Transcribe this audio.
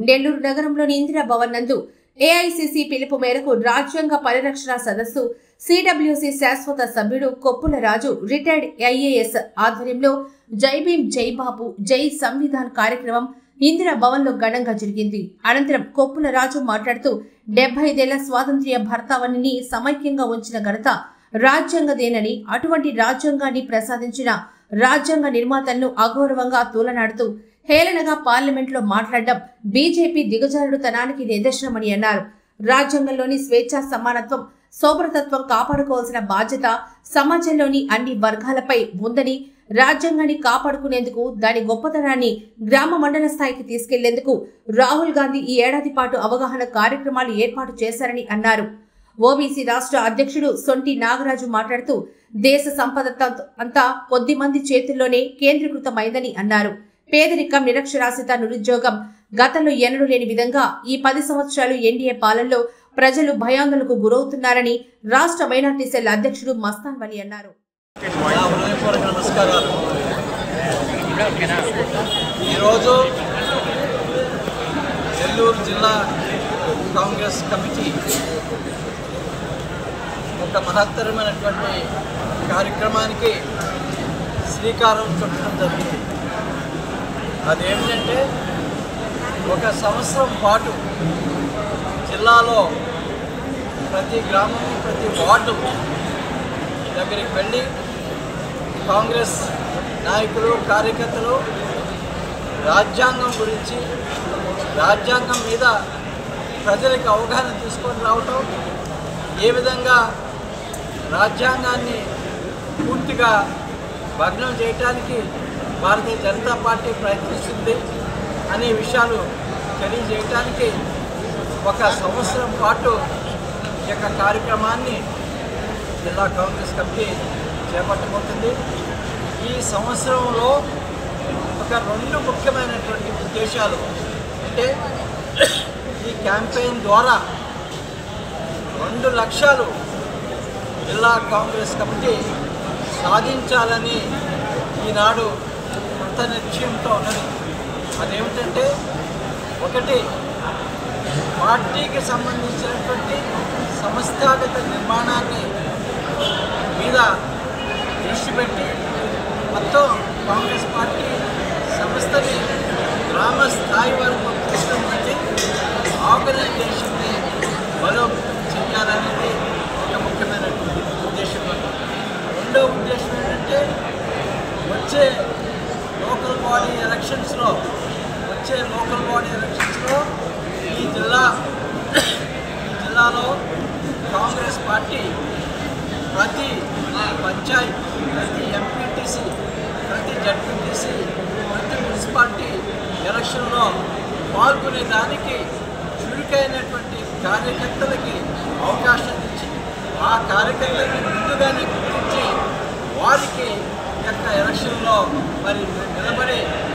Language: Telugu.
నెల్లూరు నగరంలోని ఇందిరా భవన్ నందు ఏఐసీసీ పిలుపు మేరకు రాజ్యాంగ పరిరక్షణ సదస్సు సిడబ్ల్యూసీ శాశ్వత సభ్యుడు కొప్పుల రాజు రిటైర్డ్ ఐఏఎస్ ఆధ్వర్యంలో జై భీం జై బాపు జై సంవిధాన్ కార్యక్రమం ఇందిరా భవన్ లో ఘనంగా జరిగింది. అనంతరం కొప్పుల రాజు మాట్లాడుతూ 75 ఏళ్ల స్వాతంత్ర్య భారతావనిని సమైక్యంగా ఉంచిన ఘనత రాజ్యాంగదేనని, అటువంటి రాజ్యాంగాన్ని ప్రసాదించిన రాజ్యాంగ నిర్మాతలను అగౌరవంగా తూలనాడుతూ హేళనగా పార్లమెంట్లో మాట్లాడడం బీజేపీ దిగజారుడుతనానికి నిదర్శనమని అన్నారు. రాజ్యాంగంలోని స్వేచ్ఛా సమానత్వం, సోబరతత్వం కాపాడుకోవాల్సిన బాధ్యత సమాజంలోని అన్ని వర్గాలపై ఉందని, రాజ్యాంగాన్ని కాపాడుకునేందుకు దాని గొప్పతనాన్ని గ్రామ మండల స్థాయికి తీసుకెళ్లేందుకు రాహుల్ గాంధీ ఈ ఏడాది పాటు అవగాహన కార్యక్రమాలు ఏర్పాటు చేశారని అన్నారు. ఓబీసీ రాష్ట్ర అధ్యక్షుడు సొంటి నాగరాజు మాట్లాడుతూ దేశ సంపద అంతా కొద్ది మంది చేతుల్లోనే కేంద్రీకృతమైందని అన్నారు. పేదరికం, నిరక్షరాస్యత, నిరుద్యోగం గతంలో ఎన్నడూ లేని విధంగా ఈ 10 సంవత్సరాలు ఎన్డీఏ పాలనలో ప్రజలు భయాందోళనకు గురవుతున్నారని రాష్ట్ర మైనార్టీ సెల్ అధ్యక్షుడు మస్తాన్ వలి అన్నారు. నమస్కారాలు. ఈరోజు నెల్లూరు జిల్లా కాంగ్రెస్ కమిటీ ఒక మహత్తరమైనటువంటి కార్యక్రమానికి శ్రీకారం చుట్టడం జరిగింది. అదేమిటంటే, ఒక సంవత్సరం పాటు జిల్లాలో ప్రతి గ్రామం, ప్రతి వార్డు దగ్గరికి వెళ్ళి కాంగ్రెస్ నాయకులు, కార్యకర్తలు రాజ్యాంగం గురించి, రాజ్యాంగం మీద ప్రజలకు అవగాహన తీసుకొని రావటం, ఏ విధంగా రాజ్యాంగాన్ని పూర్తిగా భగ్నం చేయడానికి భారతీయ జనతా పార్టీ ప్రయత్నిస్తుంది అనే విషయాలు తెలియజేయటానికి ఒక సంవత్సరం పాటు ఈ యొక్క కార్యక్రమాన్ని జిల్లా కాంగ్రెస్ కమిటీ చేపట్టబోతుంది. ఈ సంవత్సరంలో ఒక 2 ముఖ్యమైనటువంటి ఉద్దేశాలు అంటే, ఈ క్యాంపెయిన్ ద్వారా 2 లక్ష్యాలు జిల్లా కాంగ్రెస్ కమిటీ సాధించాలని ఈనాడు అంత నిశ్చయంతో ఉన్నది. అదేమిటంటే, ఒకటి, పార్టీకి సంబంధించినటువంటి సంస్థాగత నిర్మాణాన్ని మీద దృష్టి పెట్టి మొత్తం కాంగ్రెస్ పార్టీ సంస్థని గ్రామ స్థాయి వరకు తీసుకుని ఆర్గనైజేషన్ని బలోపేతం చేయాలనేది ఒక ముఖ్యమైనటువంటి ఉద్దేశం. రెండో ఉద్దేశం ఏంటంటే, వచ్చే లోకల్ బాడీ ఎలక్షన్స్లో ఈ జిల్లాలో కాంగ్రెస్ పార్టీ ప్రతి పంచాయతీ, ప్రతి ఎంపీటీసీ, ప్రతి జడ్పీటీసీ, ప్రతి మున్సిపాలిటీ ఎలక్షన్లో పాల్గొనేదానికి చురుకైనటువంటి కార్యకర్తలకి అవకాశం ఇచ్చి, ఆ కార్యకర్తలను ముందుగానే గుర్తించి వారికి యొక్క ఎలక్షన్లో మరి నిలబడి